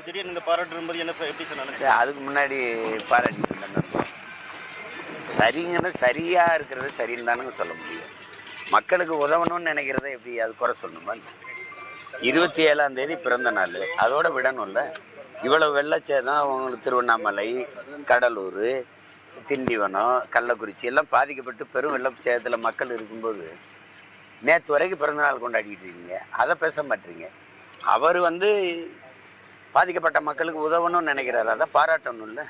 திடீர்னு இந்த பாராட்டும்போது என்ன எப்படி சார் நினைச்சு? அதுக்கு முன்னாடி பாராட்டிட்டு இருந்தேன். சரிங்கிறது சரியாக இருக்கிறது சரின்னு தானுங்க சொல்ல முடியும். மக்களுக்கு உதவணும்னு நினைக்கிறத எப்படி அது குறை சொல்லணுமா? 27ஆம் தேதி பிறந்த நாள், அதோட விடணும்ல. இவ்வளோ வெள்ளச்சேதம் அவங்களுக்கு திருவண்ணாமலை, கடலூர், திண்டிவனம், கள்ளக்குறிச்சி எல்லாம் பாதிக்கப்பட்டு பெரும் வெள்ளச்சேதத்தில் மக்கள் இருக்கும்போது நேற்று வரைக்கும் பிறந்தநாள் கொண்டாடிக்கிட்டு இருக்கீங்க, அதை பேச மாட்டீங்க. அவர் பாதிக்கப்பட்ட மக்களுக்கு உதவணும்னு நினைக்கிறாரு, அதை பாராட்டணும்ல.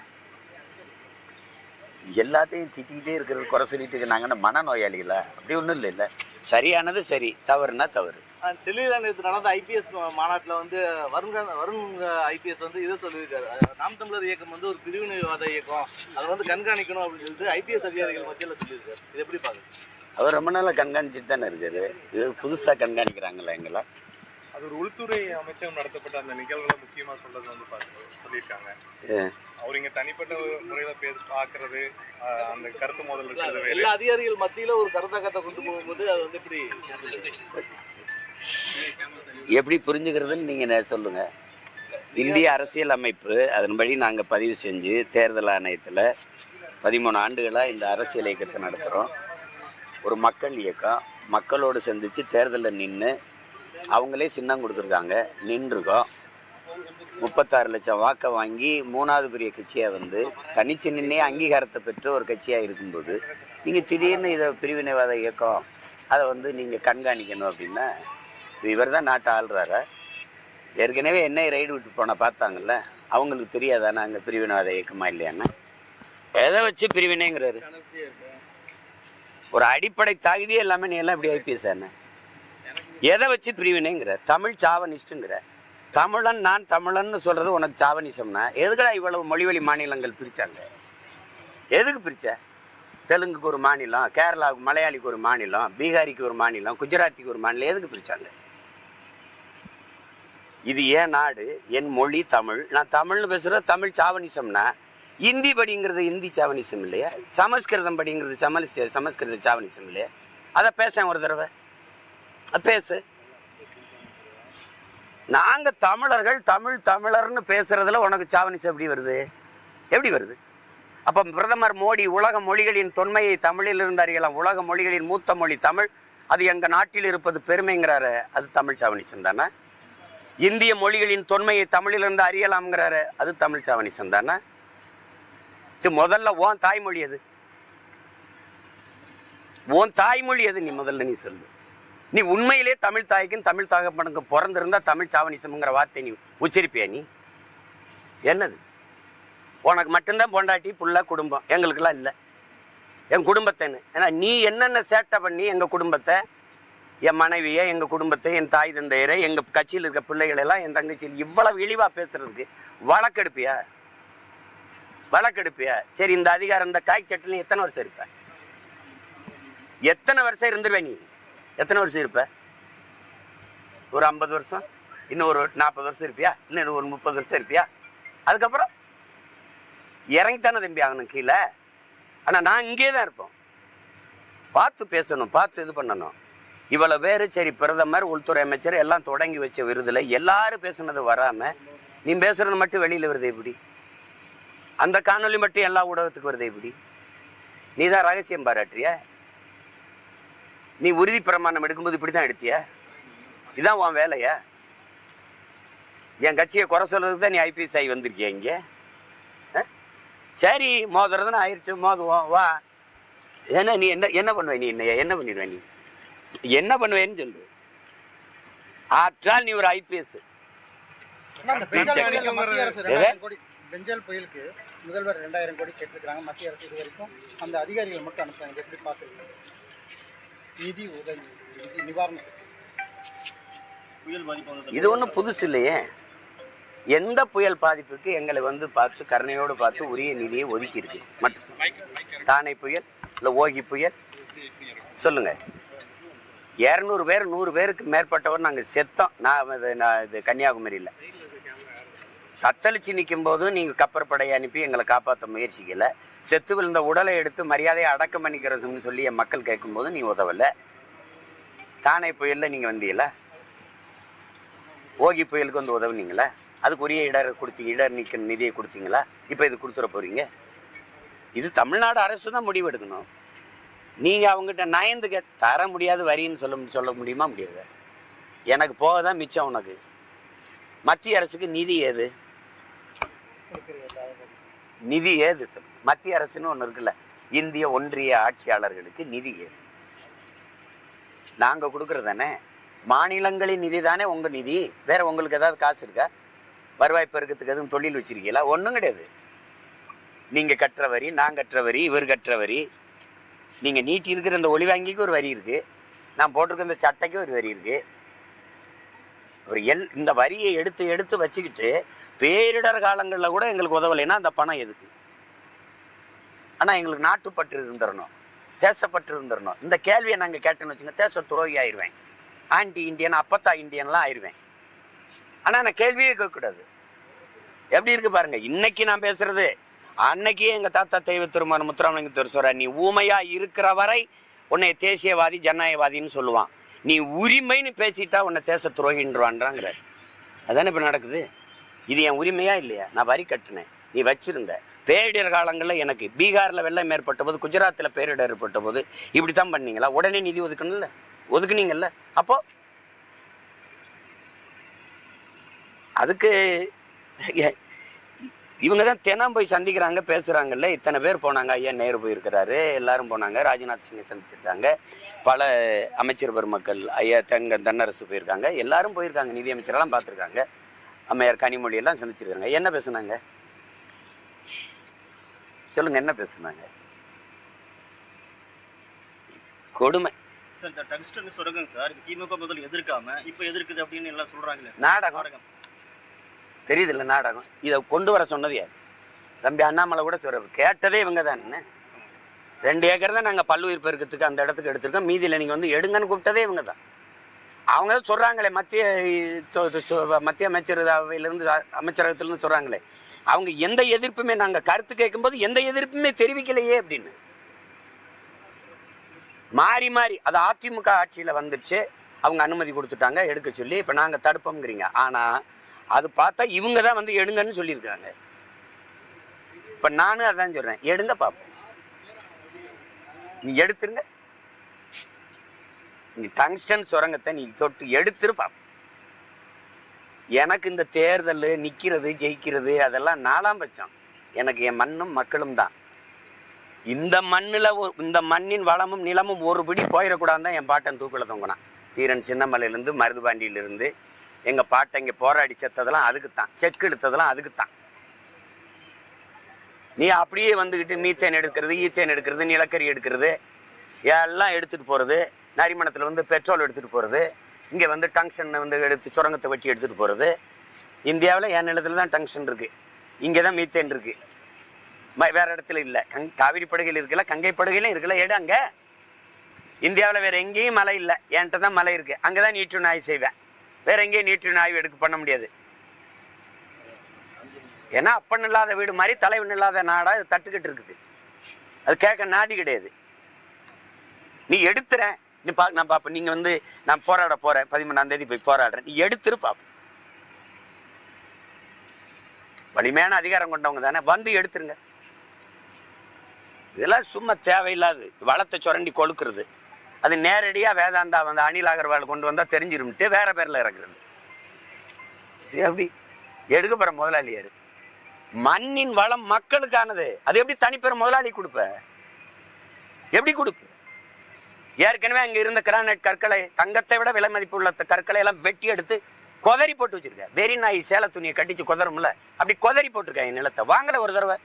எல்லாத்தையும் திட்டிக்கிட்டே இருக்கிறது, குறை சொல்லிட்டு நாங்கள் மனநோயாளிகளா? அப்படி ஒன்றும் இல்லை. சரியானது சரி, தவறுனா தவறு. டெல்லியில் நேற்று நடந்த ஐபிஎஸ் மாநாட்டில் வருண் ஐபிஎஸ் இதை சொல்லியிருக்காரு. நாம் தமிழர் இயக்கம் ஒரு பிரிவினைவாத இயக்கம், அதை கண்காணிக்கணும் அப்படின்னு சொல்லிட்டு ஐபிஎஸ் அதிகாரிகள் மத்தியில் சொல்லியிருக்காரு. இது எப்படி பார்க்குறது? அவர் ரொம்ப நாளாக கண்காணிச்சுட்டு தானே இருக்காரு. இது புதுசாக கண்காணிக்கிறாங்களா எங்களா? அது ஒரு உள்துறை அமைச்சகம் நடத்தப்பட்ட அந்த நிகழ்வுகளை முக்கியமாக சொல்றது சொல்லியிருக்காங்க. அவர் இங்கே தனிப்பட்ட முறையில் பார்க்கறது, அந்த கருத்து மோதல் இருக்கிறது. எல்லா அதிகாரிகள் மத்தியில் ஒரு கருத்தாக்கத்தை கொண்டு போகும்போது அது எப்படி புரிஞ்சுக்கிறதுன்னு நீங்கள் சொல்லுங்கள். இந்திய அரசியல் அமைப்பு அதன்படி நாங்கள் பதிவு செஞ்சு தேர்தல் ஆணையத்தில் 13 ஆண்டுகளாக இந்த அரசியல் இயக்கத்தை நடத்துகிறோம். ஒரு மக்கள் இயக்கம், மக்களோடு சந்தித்து தேர்தலில் நின்று அவங்களே சின்னம் கொடுத்துருக்காங்க, நின்றுருக்கோம். 36 லட்சம் வாக்கை வாங்கி 3வது பெரிய கட்சியாக தனிச்சு நின்னே அங்கீகாரத்தை பெற்று ஒரு கட்சியாக இருக்கும்போது நீங்கள் திடீர்னு இதை பிரிவினைவாத இயக்கம் அதை நீங்கள் கண்காணிக்கணும் அப்படின்னா, இவர் தான் நாட்டை ஆள்றாரா? ஏற்கனவே என்ன ரைடு விட்டு போனால் பார்த்தாங்கல்ல, அவங்களுக்கு தெரியாதா நாங்கள் பிரிவினைவாத இயக்கமா இல்லையான்னு? எதை வச்சு பிரிவினைங்கிறாரு? ஒரு அடிப்படை தகுதியே எல்லாமே நீ எல்லாம் இப்படி ஐபிஎஸ் என்ன? எதை வச்சு பிரிவினைங்கிற? தமிழ் சாவனிஸ்ட்டுங்கிற. தமிழன் நான் தமிழன்னு சொல்றது உனக்கு சாவனிசம்னா எதுக்கடா இவ்வளவு மொழிவழி மாநிலங்கள் பிரிச்சாங்க? எதுக்கு பிரிச்ச? தெலுங்குக்கு ஒரு மாநிலம், கேரளாவுக்கு மலையாளிக்கு ஒரு மாநிலம், பீகாரிக்கு ஒரு மாநிலம், குஜராத்திக்கு ஒரு மாநிலம், எதுக்கு பிரிச்சாங்க? இது ஏன் நாடு, என் மொழி தமிழ், நான் தமிழ்னு பேசுகிற தமிழ் சாவனிசம்னா இந்தி படிங்கிறது இந்தி சாவனிசம் இல்லையா? சமஸ்கிருதம் படிங்கிறது சமஸ்கிருத சாவனிசம் இல்லையா? அதை பேச ஒரு தடவை பேசு. நாங்கள் தமிழர்கள் தமிழர்னு பேசுறதுல உனக்கு சாவனிசம் எப்படி வருது? எப்படி வருது? அப்போ பிரதமர் மோடி உலக மொழிகளின் தொன்மையை தமிழிலிருந்து அறியலாம், உலக மொழிகளின் மூத்த மொழி தமிழ், அது எங்கள் நாட்டில் இருப்பது பெருமைங்கிறாரு, அது தமிழ் சாவனிசம் தானே? இந்திய மொழிகளின் தொன்மையை தமிழிலிருந்து அறியலாம்ங்கிறாரு, அது தமிழ் சாவனிசம் தானே? முதல்ல உன் தாய்மொழி எது? உன் தாய்மொழி எது? நீ முதல்ல நீ சொல்லு. நீ உண்மையிலே தமிழ் தாய்க்கும் தமிழ் தகப்பனுக்கு பிறந்திருந்தா தமிழ் சாவனிசம்ங்கிற வார்த்தை நீ உச்சரிப்பியா? நீ என்னது? உனக்கு மட்டும்தான் பொண்டாட்டி புள்ள குடும்பம், எங்களுக்கெல்லாம் இல்லை. என் குடும்பத்தைன்னு ஏன்னா நீ என்னென்ன சேட்டை பண்ணி எங்கள் குடும்பத்தை, என் மனைவியை, எங்கள் குடும்பத்தை, என் தாய் தந்தையரை, எங்கள் கட்சியில் இருக்க பிள்ளைகளெல்லாம், என் தங்கச்சியில் இவ்வளவு இழிவாக பேசுறதுக்கு வழக்கெடுப்பியா? வழக்கெடுப்பியா? சரி, இந்த அதிகாரம் இந்த காய் சட்டில் எத்தனை வருஷம் இருப்ப? எத்தனை வருஷம் இருந்துருவேன்? நீ எத்தனை வருஷம் இருப்ப? ஒரு 50 வருஷம், இன்னும் ஒரு 40 வருஷம் இருப்பியா? இன்னும் ஒரு 30 வருஷம் இருப்பியா? அதுக்கப்புறம் இறங்கித்தானே தம்பி ஆகணும் கீழே. ஆனால் நான் இங்கே தான் இருப்போம். பார்த்து பேசணும், பார்த்து இது பண்ணணும். இவ்வளோ பேர் சரி, பிரதமர், உள்துறை அமைச்சர் எல்லாம் தொடங்கி வச்ச விருதில் எல்லாரும் பேசுனது வராமல் நீ பேசுறது மட்டும் வெளியில் வருது எப்படி? அந்த காணொலி மட்டும் எல்லா ஊடகத்துக்கு வருது எப்படி? நீ தான் ரகசியம் பாராட்டுறிய? நீ உறுதி பிரமாணம் எடுக்கும்போது இப்படி தான் எடுத்திய? இதான் உன் வேலையா? என் கட்சியை குறை சொல்றதுக்கு தான் நீ ஐபிஎஸ் ஆகி வந்திருக்கிய இங்கே? சரி, மோதுறதுன்னு ஆயிடுச்சு, மோதுவோம் வா. ஏன்னா நீ என்ன பண்ணுவ? நீ என்ன பண்ணிடுவேன்? நீ என்ன பண்ணுவேன்னு சொல்லு. ஆற்றால் நீ ஒரு ஐபிஎஸ். பெஞ்சல் புயலுக்கு முதல்வர் 2000 கோடி கேட்டிருக்கிறாங்க. மத்திய அரசு இது வரைக்கும் அந்த அதிகாரிகள் மட்டும் அனுப்புறாங்க. எப்படி பார்க்குறீங்க? நிதி உதவி, நிதி நிவாரணம். இது ஒன்றும் புதுசு இல்லையே. எந்த புயல் பாதிப்புக்கு எங்களை பார்த்து கருணையோடு பார்த்து உரிய நிதியை ஒதுக்கி இருக்கு மட்டும். தானே புயல் இல்லை ஓகி புயல் சொல்லுங்க. 200 பேர் 100 பேருக்கு மேற்பட்டவர் நாங்கள் செத்தோம். நான் இது கன்னியாகுமரியில் தத்தளிச்சு நிற்கும் போது நீங்கள் கப்பற்படையை அனுப்பி எங்களை காப்பாற்ற முயற்சிக்கலை. செத்து விழுந்த உடலை எடுத்து மரியாதையை அடக்கம் பண்ணிக்கிறதுன்னு சொல்லி என் மக்கள் கேட்கும்போது நீ உதவலை. தானே புயலில் நீங்கள் வந்தீங்களா? ஓகி புயலுக்கு உதவுனீங்களா? அதுக்கு உரிய இடர் நீக்க நிதியை கொடுத்தீங்களா? இப்போ இது கொடுத்துட போறீங்க? இது தமிழ்நாடு அரசு தான் முடிவு எடுக்கணும். நீங்கள் அவங்ககிட்ட நயந்து தர முடியாது வரின்னு சொல்ல முடியுமா? முடியாது. எனக்கு போக தான் மிச்சம். உனக்கு மத்திய அரசுக்கு நிதி ஏது? நிதி ஏது சொல்லு. மத்திய அரசுன்னு ஒன்று இருக்குல்ல, இந்திய ஒன்றிய ஆட்சியாளர்களுக்கு நிதி ஏது? நாங்கள் கொடுக்குறது தானே. மாநிலங்களின் நிதி தானே உங்கள் நிதி. வேற உங்களுக்கு ஏதாவது காசு இருக்கா? வருவாய் பெருக்கத்துக்கு எதுவும் தொழில் வச்சிருக்கீங்களா? ஒன்றும் கிடையாது. நீங்கள் கட்டுற வரி, நான் கட்டுற வரி, இவர் கட்டுற வரி. நீங்கள் நீட்டி இருக்கிற இந்த ஒளி வாங்கிக்கு ஒரு வரி இருக்குது, நான் போட்டிருக்க இந்த சட்டைக்கு ஒரு வரி இருக்குது. ஒரு இந்த வரியை எடுத்து வச்சுக்கிட்டு பேரிடர் காலங்களில் கூட எங்களுக்கு உதவலைன்னா அந்த பணம் எதுக்கு? ஆனால் எங்களுக்கு நாட்டுப்பற்று இருந்துடணும், தேசப்பற்று இருந்துடணும். இந்த கேள்வியை நாங்கள் கேட்டேன்னு வச்சுங்க, தேச துரோகி ஆயிடுவேன், ஆன்டி இண்டியன், அப்பத்தா இண்டியன்லாம் ஆயிடுவேன். ஆனால் நான் கேள்வியே கேட்கக்கூடாது. எப்படி இருக்கு பாருங்க. இன்னைக்கு நான் பேசுறது, அன்னைக்கே எங்கள் தாத்தா தெய்வ திருமணம் முத்துராமலிங்கத்தர் சொல்கிறார், நீ ஊமையா இருக்கிற வரை உன்னை தேசியவாதி ஜனநாயகவாதின்னு சொல்லுவான், நீ உரிமைன்னு பேசிட்டா உன்னை தேச துரோகின்றான்றாங்கிறார். அதானே இப்போ நடக்குது. இது என் உரிமையா இல்லையா? நான் வரி கட்டினேன், நீ வச்சிருந்த. பேரிடர் காலங்களில் எனக்கு பீகாரில் வெள்ளம் ஏற்பட்ட போது, குஜராத்தில் பேரிடர் ஏற்பட்ட போது இப்படி தான் பண்ணீங்களா? உடனே நிதி ஒதுக்கணும்ல, ஒதுக்குனீங்கல்ல. அப்போ அதுக்கு இவங்க தான் தினம் போய் சந்திக்கிறாங்க, பேசுகிறாங்கல்ல. இத்தனை பேர் போனாங்க, ஐயா நேரு போயிருக்கிறாரு, எல்லாரும் போனாங்க, ராஜ்நாத் சிங்கை சந்திச்சிருக்காங்க, பல அமைச்சர் பெருமக்கள், ஐயா தென்னரசு போயிருக்காங்க, எல்லாரும் போயிருக்காங்க, நிதி அமைச்சரெல்லாம் பார்த்துருக்காங்க, அம்மையார் கனிமொழி எல்லாம் சந்திச்சிருக்காங்க. என்ன பேசுனாங்க சொல்லுங்க, என்ன பேசுனாங்க? கொடுமை சார். இந்த டங்ஸ்டன் சுரங்கம் சார் திமுக முதல் எதிர்க்காம இப்போ எதிர்க்குது அப்படின்னு எல்லாம் சொல்றாங்களே. நாடகம் தெரியுது இல்லை? நாடகம். இதை கொண்டு வர சொன்னது யார்? தம்பி அண்ணாமலை கூட சொல்றாரு, கேட்டதே இவங்க தானே. 2 ஏக்கர் தான் நாங்கள் பல்லுயிர் பெருக்கத்துக்கு அந்த இடத்துக்கு எடுத்திருக்கோம், மீதியில் நீங்கள் வந்து எடுங்கன்னு கூப்பிட்டதே இவங்க தான். அவங்க தான் சொல்கிறாங்களே, மத்திய அமைச்சரவையிலிருந்து அமைச்சரகத்திலிருந்து சொல்கிறாங்களே, அவங்க எந்த எதிர்ப்புமே, நாங்கள் கருத்து கேட்கும்போது எந்த எதிர்ப்புமே தெரிவிக்கலையே அப்படின்னு. மாறி மாறி அது அதிமுக ஆட்சியில் வந்துடுச்சு, அவங்க அனுமதி கொடுத்துட்டாங்க எடுக்க சொல்லி, இப்போ நாங்கள் தடுப்போங்கிறீங்க. ஆனால் அது பார்த்தா இவங்க தான் வந்து எடுங்கன்னு சொல்லியிருக்காங்க. இப்போ நானும் அதான் சொல்கிறேன், எடுங்க பார்ப்போம். நீ எடுத்துருங்க, நீ டங்ஸ்டன் சுரங்கத்தை நீ தொட்டு எடுத்துரு பார்ப்போம். எனக்கு இந்த தேர்தல் நிற்கிறது ஜெயிக்கிறது அதெல்லாம் 4ஆம் பட்சம். எனக்கு என் மண்ணும் மக்களும் தான். இந்த மண்ணில் இந்த மண்ணின் வளமும் நிலமும் ஒரு பிடி போயிடக்கூடாது தான் என் பாட்டன் தூக்கில் தொங்கினான். தீரன் சின்னமலையிலேருந்து மருதுபாண்டியிலிருந்து எங்கள் பாட்டை இங்கே போராடி செத்ததெல்லாம் அதுக்குத்தான், செக்கு எடுத்ததெல்லாம் அதுக்குத்தான். நீ அப்படியே வந்துக்கிட்டு மீத்தேன் எடுக்கிறது, ஈத்தேன் எடுக்கிறது, நிலக்கரி எடுக்கிறது எல்லாம் எடுத்துகிட்டு போகிறது, நரிமணத்தில் வந்து பெட்ரோல் எடுத்துகிட்டு போகிறது, இங்கே வந்து டங்ஷன் வந்து எடுத்து சுரங்கத்தை வெட்டி எடுத்துகிட்டு போகிறது. இந்தியாவில் என் நிலத்தில் தான் டங்ஷன் இருக்குது, இங்கே தான் மீத்தேன் இருக்குது, வேறு இடத்துல இல்லை. காவிரி படுகையில் இருக்குல்ல, கங்கை படுகையிலும் இருக்குல்ல, எடு அங்கே. இந்தியாவில் வேறு எங்கேயும் மலை இல்லை, என்கிட்ட தான் மலை இருக்குது, அங்கே தான் நீட்டு ஆய்வு செய்வேன். வேற எங்கேயும் நீட்டு ஆய்வு எடுக்க பண்ண முடியாது. ஏன்னா அப்பன் இல்லாத வீடு மாதிரி தலைவன் இல்லாத நாடா இது தட்டுக்கிட்டு இருக்குது. அது கேட்க நாதி கிடையாது. நீ எடுத்துறேன், நீ நான் பார்ப்பேன். நீங்கள் வந்து நான் போராட போகிறேன், 13ஆம் தேதி போய் போராடுறேன், நீ எடுத்துரு பார்ப்பேன். வலிமையான அதிகாரம் கொண்டவங்க தானே, வந்து எடுத்துருங்க. இதெல்லாம் சும்மா தேவையில்லாது வளத்தை சுரண்டி கொழுக்கிறது. அது நேரடியாக வேதாந்தா வந்து அனில் அகர்வால் கொண்டு வந்தால் தெரிஞ்சிரும்ட்டு வேற பேரில் இறக்குறது. எப்படி எடுக்க போகிற முதலாளி யாரு? மண்ணின் வளம் மக்களுக்கானது, அது எப்படி தனிப்பெற முதலாளி கொடுப்ப? எப்படி கொடுப்ப? ஏற்கனவே அங்கே இருந்த கிரானைட் கற்களை, தங்கத்தை விட விலை மதிப்பு உள்ள கற்களை எல்லாம் வெட்டி எடுத்து கொதறி போட்டு வச்சிருக்க. வெறி நாய் சேலை துணியை கட்டிச்சு கொதரும்ல, அப்படி கொதறி போட்டிருக்கேன் என் நிலத்தை. வாங்கல ஒரு தடவை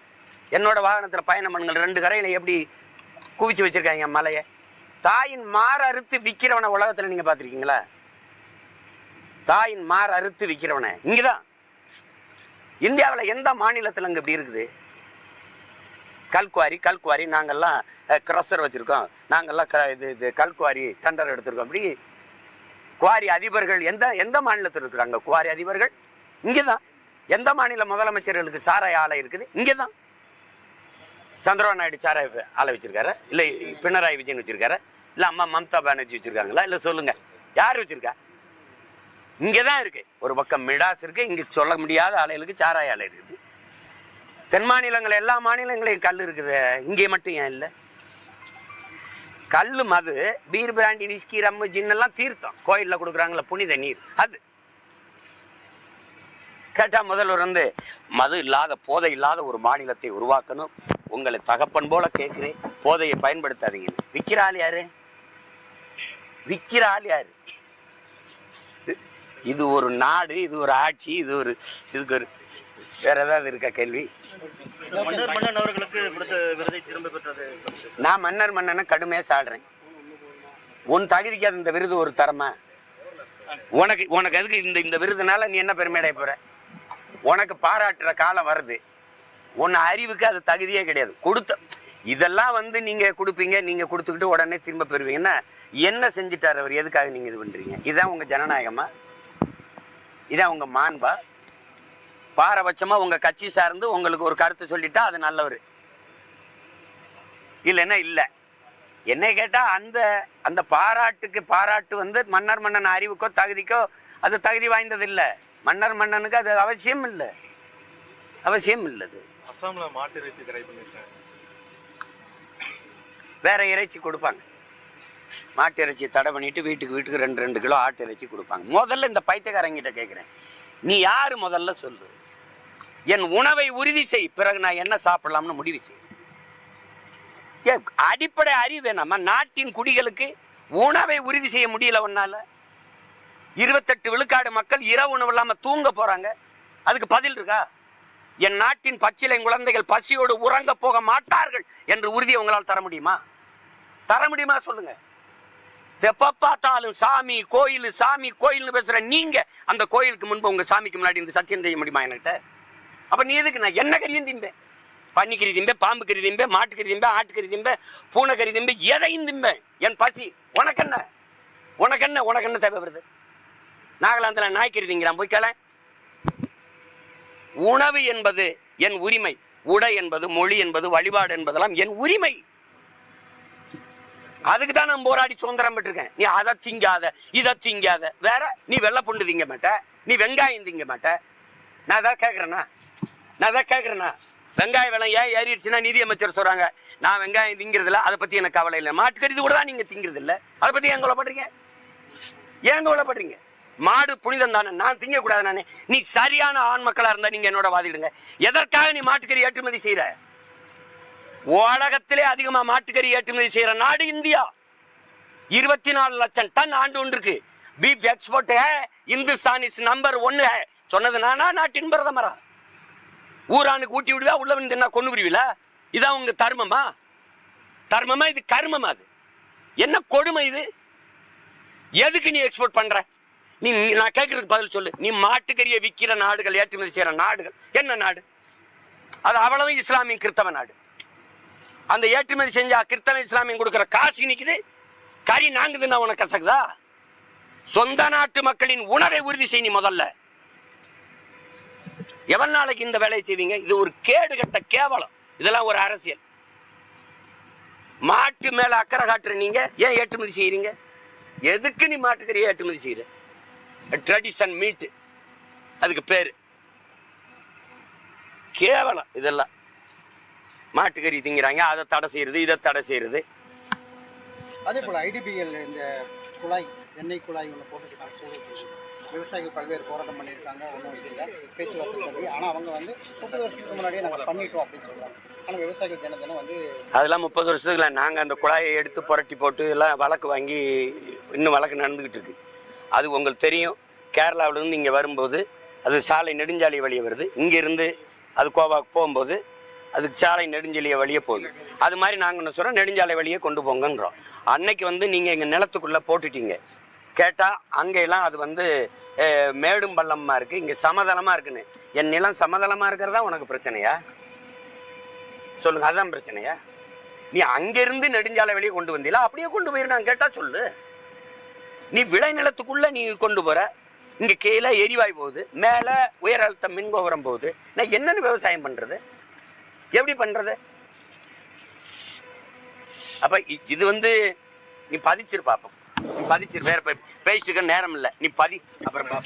என்னோட வாகனத்தில் பயணம் பண்ணுங்கள், 2 கரையில் எப்படி குவிச்சு வச்சிருக்காங்க மலையை. தாயின் மாற அறுத்து விற்கிறவனை உலகத்தில் நீங்கள் பார்த்துருக்கீங்களா? தாயின் மாற அறுத்து விற்கிறவனை இங்கேதான். இந்தியாவில் எந்த மாநிலத்தில் அங்கே இப்படி இருக்குது? கல்குவாரி நாங்கள்லாம் க்ரஷர் வச்சுருக்கோம், நாங்கள்லாம் இது கல்குவாரி டெண்டர் எடுத்திருக்கோம். அப்படி குவாரி அதிபர்கள் எந்த மாநிலத்தில் இருக்கிறாங்க? குவாரி அதிபர்கள் இங்கே தான். எந்த மாநில முதலமைச்சர்களுக்கு சாராய ஆலை இருக்குது? இங்கே தான். சந்திரபாபு நாயுடு சாராய ஆலை வச்சிருக்காரு, இல்லை பினராயி விஜயன் வச்சிருக்காரு, இல்லை அம்மா மம்தா பானர்ஜி வச்சிருக்காங்களா? இல்லை சொல்லுங்க, யார் வச்சிருக்கா? இங்கே தான் இருக்கு. ஒரு பக்கம் மிடாஸ் இருக்கு, இங்கே சொல்ல முடியாத ஆலைகளுக்கு சாராய ஆலை இருக்குது. தென் மாநிலங்கள் எல்லா மாநிலங்களையும் கல் இருக்குது, இங்கே மட்டும் ஏன் இல்லை? கல் மது, பீர் பிராண்டி விஸ்கி ரம்மு ஜின்னெல்லாம் தீர்த்தம் கோயிலில் கொடுக்குறாங்களே புனித நீர். அது கேட்டால் முதல்வர் வந்து மது இல்லாத போதை இல்லாத ஒரு மாநிலத்தை உருவாக்கணும். உங்களை தகப்பன் போல கேட்குறேன், போதையை பயன்படுத்தாதீங்க. விற்கிற ஆள் யாரு? விற்கிற ஆள் யாரு? இது ஒரு நாடு, இது ஒரு ஆட்சி, இதுக்கு ஒரு வேற ஏதாவது இருக்கா கேள்வி? மன்னர் அவர்களுக்கு விருதை திரும்ப பெற்றது. நான் மன்னனை கடுமையாக சாடுறேன். உன் தகுதிக்கு அது இந்த விருது ஒரு தரமா? உனக்கு அதுக்கு இந்த விருதுனால நீ என்ன பெருமையடைய போற? உனக்கு பாராட்டுற காலம் வருது. உன் அறிவுக்கு அது தகுதியே கிடையாது. இதெல்லாம் வந்து நீங்க கொடுப்பீங்க, நீங்க கொடுத்துக்கிட்டு உடனே திரும்ப பெறுவீங்கன்னா என்ன செஞ்சுட்டார் அவர்? எதுக்காக நீங்க இது பண்றீங்க? இதான் உங்க ஜனநாயகமா? இதான் உங்க மாண்பா? பாரபட்சமா உங்க கட்சி சார்ந்து உங்களுக்கு ஒரு கருத்து சொல்லிட்டா அது நல்லவர், இல்லைன்னா இல்லை. என்ன கேட்டா அந்த பாராட்டு வந்து மன்னன் அறிவுக்கோ தகுதிக்கோ அது தகுதி வாய்ந்தது இல்லை. மன்னனுக்கு அது அவசியம் இல்லை, அவசியம் இல்லது. அசாம்ல மாட்டு இறைச்சி தடை பண்ணிருக்காங்க, வேற இறைச்சி கொடுப்பாங்க. மாட்டு இறைச்சி தடை பண்ணிட்டு வீட்டுக்கு 2 கிலோ ஆட்டு இறைச்சி கொடுப்பாங்க. முதல்ல இந்த பைத்தியக்காரங்கிட்ட கேட்குறேன், நீ யாரு முதல்ல சொல்லு. என் உணவை உறுதி செய், பிறகு நான் என்ன சாப்பிடலாம்னு முடிவு செய். அடிப்படை அறிவு வேணாமா? நாட்டின் குடிகளுக்கு உணவை உறுதி செய்ய முடியல ஒன்னால. 28 விழுக்காடு மக்கள் இரவு உணவு இல்லாம தூங்க போறாங்க. அதுக்கு பதில் இருக்கா? என் நாட்டின் பச்சிலை குழந்தைகள் பசியோடு உறங்க போக மாட்டார்கள் என்று உறுதியை உங்களால் தர முடியுமா? தர முடியுமா சொல்லுங்க. எப்ப பார்த்தாலும் சாமி கோயில் சாமி கோயில்னு பேசுற நீங்க அந்த கோயிலுக்கு முன்பு உங்க சாமிக்கு முன்னாடி இந்த சத்தியம் செய்ய முடியுமா என்கிட்ட? அப்ப நீ எதுக்கு? நான் என்ன கறியும் திம்பேன், பன்னிக்கறி திம்பேன், பாம்பு கறி திம்பேன், மாட்டுக்கறி திம்பேன், ஆட்டுக்கறி திம்பேன், பூனைக்கறி திம்பேன், எதையும் திம்பேன். என் பசி உனக்கு என்ன தேவைப்படுது? நாகாலாந்தில் நாய்க்கறி திங்கிறான், போய் கேள. உணவு என்பது என் உரிமை, உடை என்பது, மொழி என்பது, வழிபாடு என்பதெல்லாம் என் உரிமை. அதுக்கு தான் நான் போராடி சுதந்திரம் பெற்றிருக்கேன். நீ அதை திங்காத இதை திங்காத, வேற நீ வெள்ளை பூண்டு திங்க மாட்ட, நீ வெங்காயம் திங்க மாட்ட. நான் தான் கேட்கறேன்னா வெங்காய விலை ஏன் ஏறிடுச்சுன்னா நிதியமைச்சர் சொல்றாங்க நான் வெங்காயம் திங்கிறதில்ல, அதை பத்தி எனக்கு கவலை இல்லை. மாட்டுக்கறி கூட தான் நீங்க திங்கிறது இல்லை, அதை பத்தி ஏன் கவலைப்படுறீங்க? மாடு புனிதம் தானே, நான் திங்க கூடாது நானே. நீ சரியான ஆண் மக்களா இருந்தா நீங்க என்னோட வாதிடுங்க. எதற்காக நீ மாட்டுக்கறி ஏற்றுமதி செய்யற? உலகத்திலே அதிகமா மாட்டுக்கறி ஏற்றுமதி செய்யற நாடு இந்தியா. 24 லட்சம் டன் ஆண்டு ஒன்றுக்கு beef export Hindustan is number 1 சொன்னது நானா நாட்டின் பிரதமரா? ஊரானுக்கு ஊட்டி விடுவா, உள்ள வந்து என்ன கொண்டு விடுவீங்களா? இதான் உங்க தர்மமா? இது கர்மமா? அது என்ன கொடுமை இது? எதுக்கு நீ எக்ஸ்போர்ட் பண்ற? நான் கேட்கறதுக்கு பதில் சொல்லு. நீ மாட்டுக்கறியை விற்கிற நாடுகள், ஏற்றுமதி செய்யற நாடுகள் என்ன நாடு? அது அவ்வளவு இஸ்லாமிய கிறிஸ்தவ நாடு. அந்த ஏற்றுமதி செஞ்சா கிறிஸ்தவ இஸ்லாமியம் கொடுக்கிற காசு நிக்குது, கறி நாங்குதுன்னா உனக்கு கசக்குதா? சொந்த நாட்டு மக்களின் உணவை உறுதி செய்ய நீ முதல்ல. எவன் நாளைக்கு இந்த வேலையை செய்வீங்க? இது ஒரு கேடு கட்ட கேவலம். இதெல்லாம் ஒரு அரசியல். மாட்டு மேல அக்கறை காட்டுற நீங்க ஏன் ஏற்றுமதி செய்யறீங்க? எதுக்கு நீ மாட்டுக்கறியை ஏற்றுமதி செய்யற? ட்ரெடிஷன் மீட் அதுக்கு பேரு. கேவலம் இதெல்லாம். மாட்டுக்கறி திங்கிறாங்க, அதை தடை செய்யறது, இதை தடை செய்யறது. அதே போல ஐடிபிஎல் இந்த குழாய், எண்ணெய் குழாய் ஒன்று போட்டுருக்காங்க. சூழல் விவசாயிகள் பல்வேறு போராட்டம் பண்ணியிருக்காங்க, ஒன்றும் இது இல்லை பேச்சுவார்த்தை பண்ணி. ஆனால் அவங்க வந்து 30 வருஷத்துக்கு முன்னாடியே நாங்கள் பண்ணிட்டோம் அப்படின்னு சொல்கிறாங்க. ஆனால் விவசாயிகள் தினம் வந்து அதெல்லாம் 30 வருஷத்துக்குல நாங்கள் அந்த குழாயை எடுத்து புரட்டி போட்டு எல்லாம் வழக்கு வாங்கி இன்னும் வழக்கு நடந்துக்கிட்டு இருக்கு. அது உங்களுக்கு தெரியும். கேரளாவிலேருந்து இங்கே வரும்போது அது சாலை நெடுஞ்சாலை வழியே வருது. இங்கேருந்து அது கோவாக்கு போகும்போது அதுக்கு சாலை நெடுஞ்சாலை வழியே போகுது. அது மாதிரி நாங்கள் என்ன சொல்கிறோம், நெடுஞ்சாலை வழியே கொண்டு போங்கன்றோம். அன்னைக்கு வந்து நீங்கள் எங்கள் நிலத்துக்குள்ளே போட்டுட்டீங்க. கேட்டால் அங்கெல்லாம் அது வந்து மேடும் பள்ளமாக இருக்குது, இங்கே சமதளமாக இருக்குன்னு. என் நிலம் சமதளமாக இருக்கிறதா உனக்கு பிரச்சனையா? சொல்லுங்க, அதுதான் பிரச்சனையா? நீ அங்கேருந்து நெடுஞ்சாலை வெளியே கொண்டு வந்தீங்களா? அப்படியே கொண்டு போயிருந்தாங்க கேட்டால் சொல்லு. நீ விளை நிலத்துக்குள்ளே நீ கொண்டு போகிற. இங்கே கீழே எரிவாயு போகுது, மேலே உயர் அழுத்த மின்கோபுரம் போகுது. நான் என்னென்னு விவசாயம் பண்ணுறது? எப்படி பண்ணுறது? அப்போ இது வந்து நீ பதிச்சிரு பார்ப்போம். நீ பதிச்சிரு, வேற பேசிட்டு இருக்க நேரம் இல்லை, நீ பதி, அப்புறம் பா.